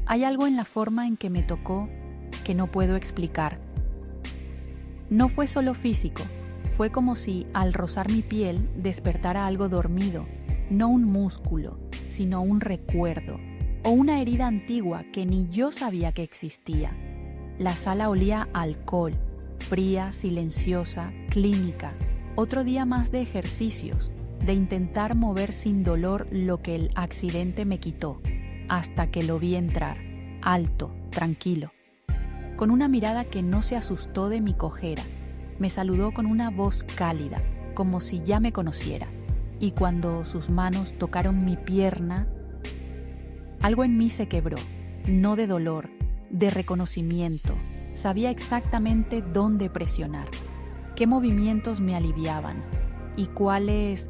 Hay algo en la forma en que me tocó que no puedo explicar. No fue solo físico, fue como si al rozar mi piel despertara algo dormido, no un músculo, sino un recuerdo o una herida antigua que ni yo sabía que existía. La sala olía a alcohol, fría, silenciosa, clínica. Otro día más de ejercicios, de intentar mover sin dolor lo que el accidente me quitó, hasta que lo vi entrar, alto, tranquilo, con una mirada que no se asustó de mi cojera. Me saludó con una voz cálida, como si ya me conociera, y cuando sus manos tocaron mi pierna, algo en mí se quebró, no de dolor, de reconocimiento. Sabía exactamente dónde presionar, qué movimientos me aliviaban y cuáles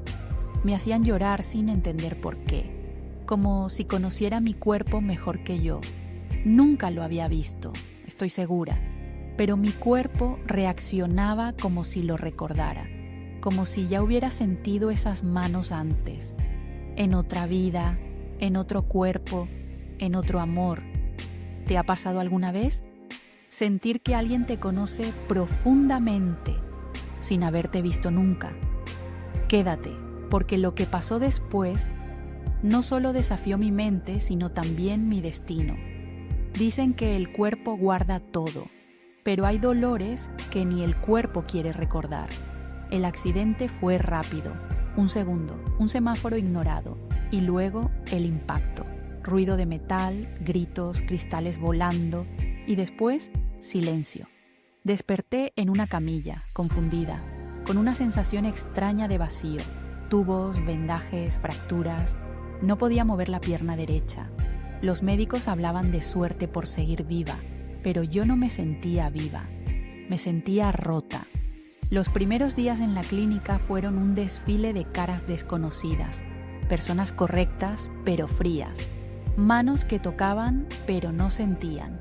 me hacían llorar sin entender por qué, como si conociera mi cuerpo mejor que yo. Nunca lo había visto, estoy segura, pero mi cuerpo reaccionaba como si lo recordara, como si ya hubiera sentido esas manos antes, en otra vida, en otro cuerpo, en otro amor. ¿Te ha pasado alguna vez? Sentir que alguien te conoce profundamente sin haberte visto nunca. Quédate, porque lo que pasó después no solo desafió mi mente, sino también mi destino. Dicen que el cuerpo guarda todo, pero hay dolores que ni el cuerpo quiere recordar. El accidente fue rápido, un segundo, un semáforo ignorado, y luego el impacto. Ruido de metal, gritos, cristales volando, y después silencio. Desperté en una camilla, confundida, con una sensación extraña de vacío. Tubos, vendajes, fracturas. No podía mover la pierna derecha. Los médicos hablaban de suerte por seguir viva, pero yo no me sentía viva. Me sentía rota. Los primeros días en la clínica fueron un desfile de caras desconocidas. Personas correctas, pero frías. Manos que tocaban, pero no sentían.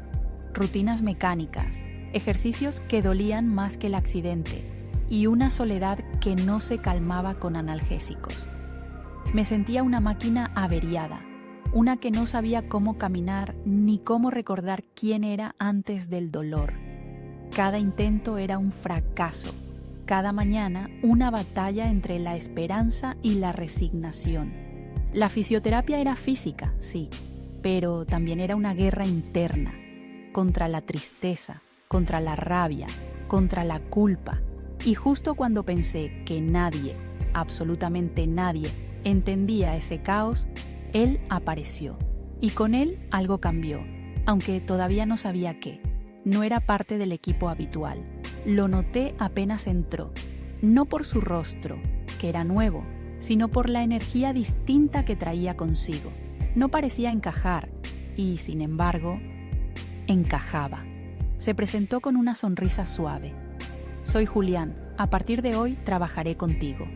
Rutinas mecánicas. Ejercicios que dolían más que el accidente. Y una soledad que no se calmaba con analgésicos. Me sentía una máquina averiada, una que no sabía cómo caminar ni cómo recordar quién era antes del dolor. Cada intento era un fracaso, cada mañana una batalla entre la esperanza y la resignación. La fisioterapia era física, sí, pero también era una guerra interna, contra la tristeza, contra la rabia, contra la culpa. Y justo cuando pensé que nadie, absolutamente nadie, entendía ese caos, él apareció. Y con él algo cambió, aunque todavía no sabía qué. No era parte del equipo habitual. Lo noté apenas entró, no por su rostro, que era nuevo, sino por la energía distinta que traía consigo. No parecía encajar, y sin embargo, encajaba. Se presentó con una sonrisa suave. Soy Julián, a partir de hoy trabajaré contigo.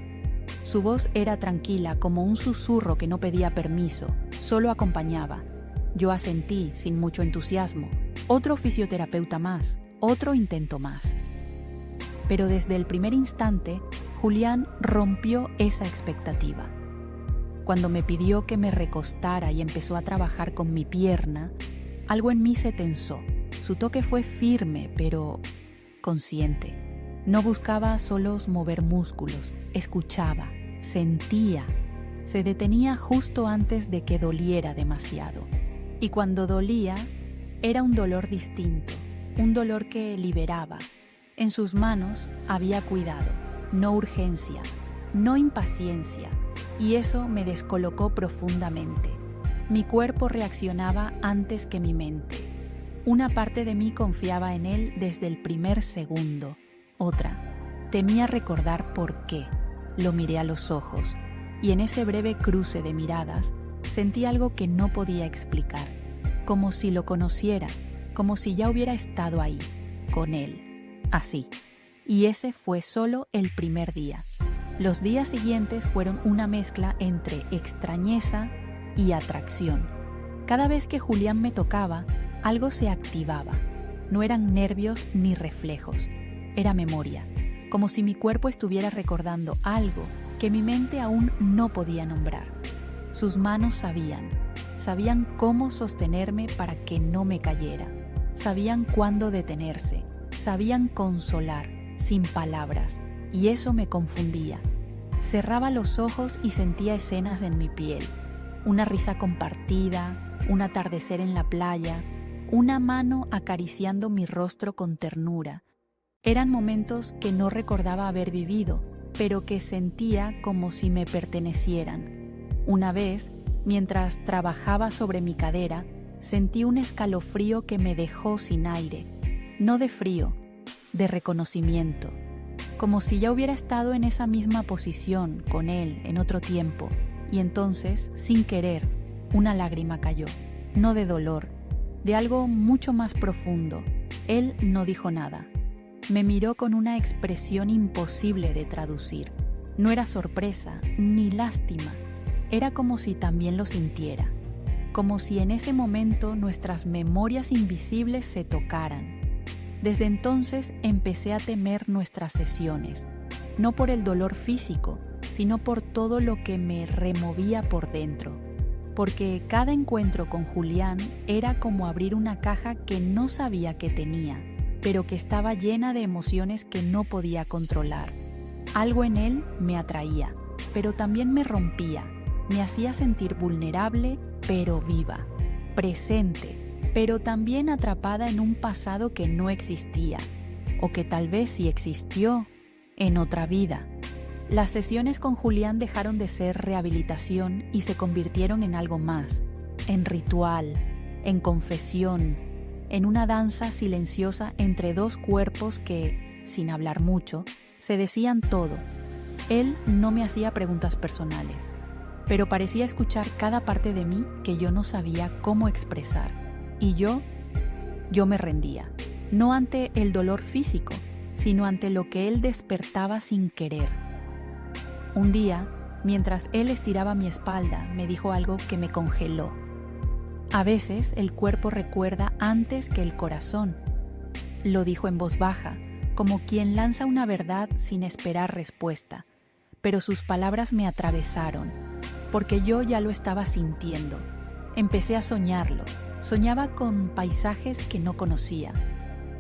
Su voz era tranquila, como un susurro que no pedía permiso, solo acompañaba. Yo asentí sin mucho entusiasmo. Otro fisioterapeuta más, otro intento más. Pero desde el primer instante, Julián rompió esa expectativa. Cuando me pidió que me recostara y empezó a trabajar con mi pierna, algo en mí se tensó. Su toque fue firme, pero consciente. No buscaba solo mover músculos, escuchaba, sentía. Se detenía justo antes de que doliera demasiado. Y cuando dolía, era un dolor distinto, un dolor que liberaba. En sus manos había cuidado, no urgencia, no impaciencia, y eso me descolocó profundamente. Mi cuerpo reaccionaba antes que mi mente. Una parte de mí confiaba en él desde el primer segundo. Otra, temía recordar por qué. Lo miré a los ojos, y en ese breve cruce de miradas sentí algo que no podía explicar, como si lo conociera, como si ya hubiera estado ahí, con él, así. Y ese fue solo el primer día. Los días siguientes fueron una mezcla entre extrañeza y atracción. Cada vez que Julián me tocaba, algo se activaba. No eran nervios ni reflejos. Era memoria, como si mi cuerpo estuviera recordando algo que mi mente aún no podía nombrar. Sus manos sabían, sabían cómo sostenerme para que no me cayera, sabían cuándo detenerse, sabían consolar, sin palabras, y eso me confundía. Cerraba los ojos y sentía escenas en mi piel, una risa compartida, un atardecer en la playa, una mano acariciando mi rostro con ternura. Eran momentos que no recordaba haber vivido, pero que sentía como si me pertenecieran. Una vez, mientras trabajaba sobre mi cadera, sentí un escalofrío que me dejó sin aire, no de frío, de reconocimiento, como si ya hubiera estado en esa misma posición con él en otro tiempo, y entonces, sin querer, una lágrima cayó, no de dolor, de algo mucho más profundo. Él no dijo nada. Me miró con una expresión imposible de traducir. No era sorpresa, ni lástima. Era como si también lo sintiera. Como si en ese momento nuestras memorias invisibles se tocaran. Desde entonces empecé a temer nuestras sesiones. No por el dolor físico, sino por todo lo que me removía por dentro. Porque cada encuentro con Julián era como abrir una caja que no sabía que tenía, pero que estaba llena de emociones que no podía controlar. Algo en él me atraía, pero también me rompía, me hacía sentir vulnerable, pero viva, presente, pero también atrapada en un pasado que no existía, o que tal vez sí existió en otra vida. Las sesiones con Julián dejaron de ser rehabilitación y se convirtieron en algo más, en ritual, en confesión, en una danza silenciosa entre dos cuerpos que, sin hablar mucho, se decían todo. Él no me hacía preguntas personales, pero parecía escuchar cada parte de mí que yo no sabía cómo expresar. Y yo me rendía, no ante el dolor físico, sino ante lo que él despertaba sin querer. Un día, mientras él estiraba mi espalda, me dijo algo que me congeló. A veces el cuerpo recuerda antes que el corazón. Lo dijo en voz baja, como quien lanza una verdad sin esperar respuesta. Pero sus palabras me atravesaron, porque yo ya lo estaba sintiendo. Empecé a soñarlo. Soñaba con paisajes que no conocía,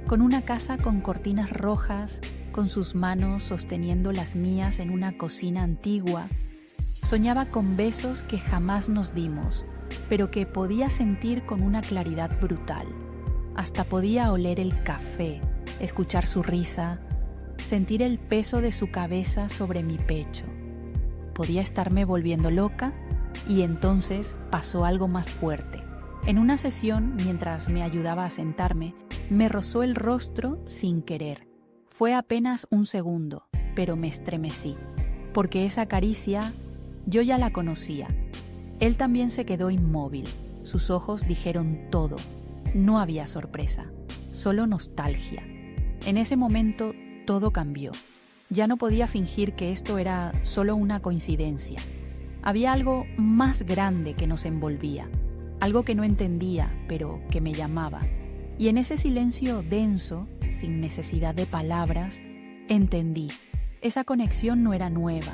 con una casa con cortinas rojas, con sus manos sosteniendo las mías en una cocina antigua. Soñaba con besos que jamás nos dimos, pero que podía sentir con una claridad brutal. Hasta podía oler el café, escuchar su risa, sentir el peso de su cabeza sobre mi pecho. Podía estarme volviendo loca y entonces pasó algo más fuerte. En una sesión, mientras me ayudaba a sentarme, me rozó el rostro sin querer. Fue apenas un segundo, pero me estremecí, porque esa caricia yo ya la conocía. Él también se quedó inmóvil. Sus ojos dijeron todo. No había sorpresa, solo nostalgia. En ese momento todo cambió. Ya no podía fingir que esto era solo una coincidencia. Había algo más grande que nos envolvía, algo que no entendía, pero que me llamaba. Y en ese silencio denso, sin necesidad de palabras, entendí. Esa conexión no era nueva,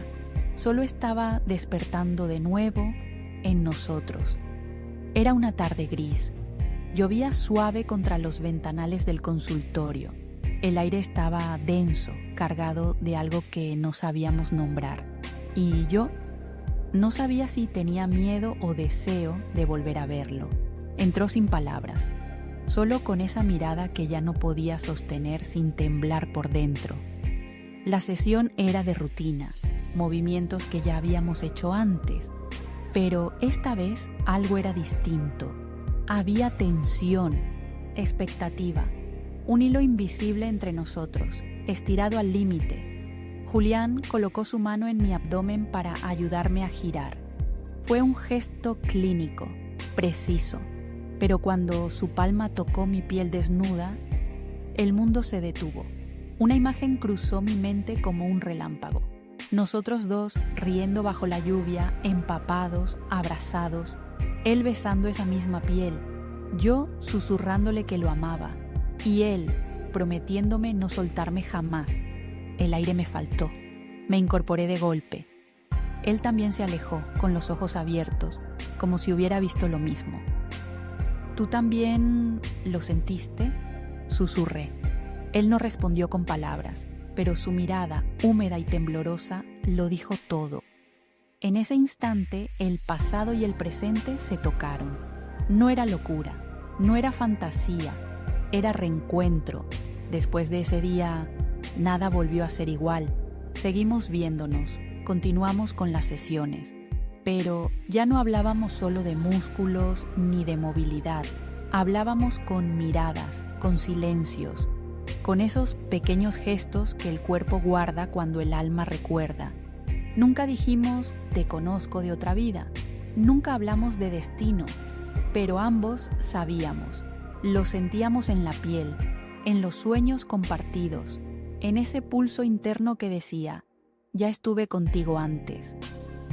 solo estaba despertando de nuevo en nosotros. Era una tarde gris. Llovía suave contra los ventanales del consultorio. El aire estaba denso, cargado de algo que no sabíamos nombrar. Y yo no sabía si tenía miedo o deseo de volver a verlo. Entró sin palabras, solo con esa mirada que ya no podía sostener sin temblar por dentro. La sesión era de rutina, movimientos que ya habíamos hecho antes, pero esta vez algo era distinto. Había tensión, expectativa, un hilo invisible entre nosotros, estirado al límite. Julián colocó su mano en mi abdomen para ayudarme a girar. Fue un gesto clínico, preciso, pero cuando su palma tocó mi piel desnuda, el mundo se detuvo. Una imagen cruzó mi mente como un relámpago. Nosotros dos riendo bajo la lluvia, empapados, abrazados, él besando esa misma piel, yo susurrándole que lo amaba, y él prometiéndome no soltarme jamás. El aire me faltó. Me incorporé de golpe. Él también se alejó, con los ojos abiertos, como si hubiera visto lo mismo. ¿Tú también lo sentiste?, susurré. Él no respondió con palabras, pero su mirada, húmeda y temblorosa, lo dijo todo. En ese instante, el pasado y el presente se tocaron. No era locura, no era fantasía, era reencuentro. Después de ese día, nada volvió a ser igual. Seguimos viéndonos, continuamos con las sesiones, pero ya no hablábamos solo de músculos ni de movilidad. Hablábamos con miradas, con silencios, con esos pequeños gestos que el cuerpo guarda cuando el alma recuerda. Nunca dijimos "te conozco de otra vida", nunca hablamos de destino, pero ambos sabíamos, lo sentíamos en la piel, en los sueños compartidos, en ese pulso interno que decía, ya estuve contigo antes.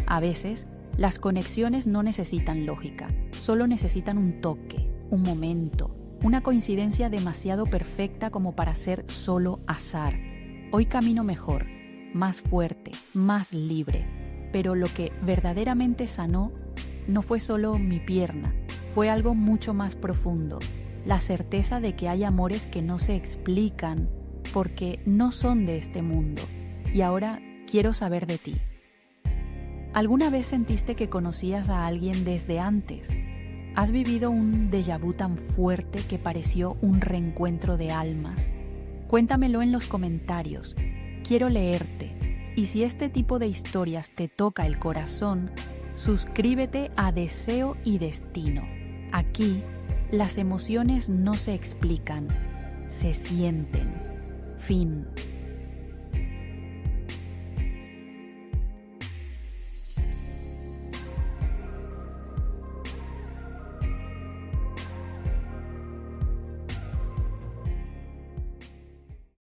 A veces, las conexiones no necesitan lógica, solo necesitan un toque, un momento, una coincidencia demasiado perfecta como para ser solo azar. Hoy camino mejor, más fuerte, más libre, pero lo que verdaderamente sanó no fue solo mi pierna, fue algo mucho más profundo, la certeza de que hay amores que no se explican porque no son de este mundo. Y ahora quiero saber de ti. ¿Alguna vez sentiste que conocías a alguien desde antes? ¿Has vivido un déjà vu tan fuerte que pareció un reencuentro de almas? Cuéntamelo en los comentarios. Quiero leerte. Y si este tipo de historias te toca el corazón, suscríbete a Deseo y Destino. Aquí, las emociones no se explican, se sienten. Fin.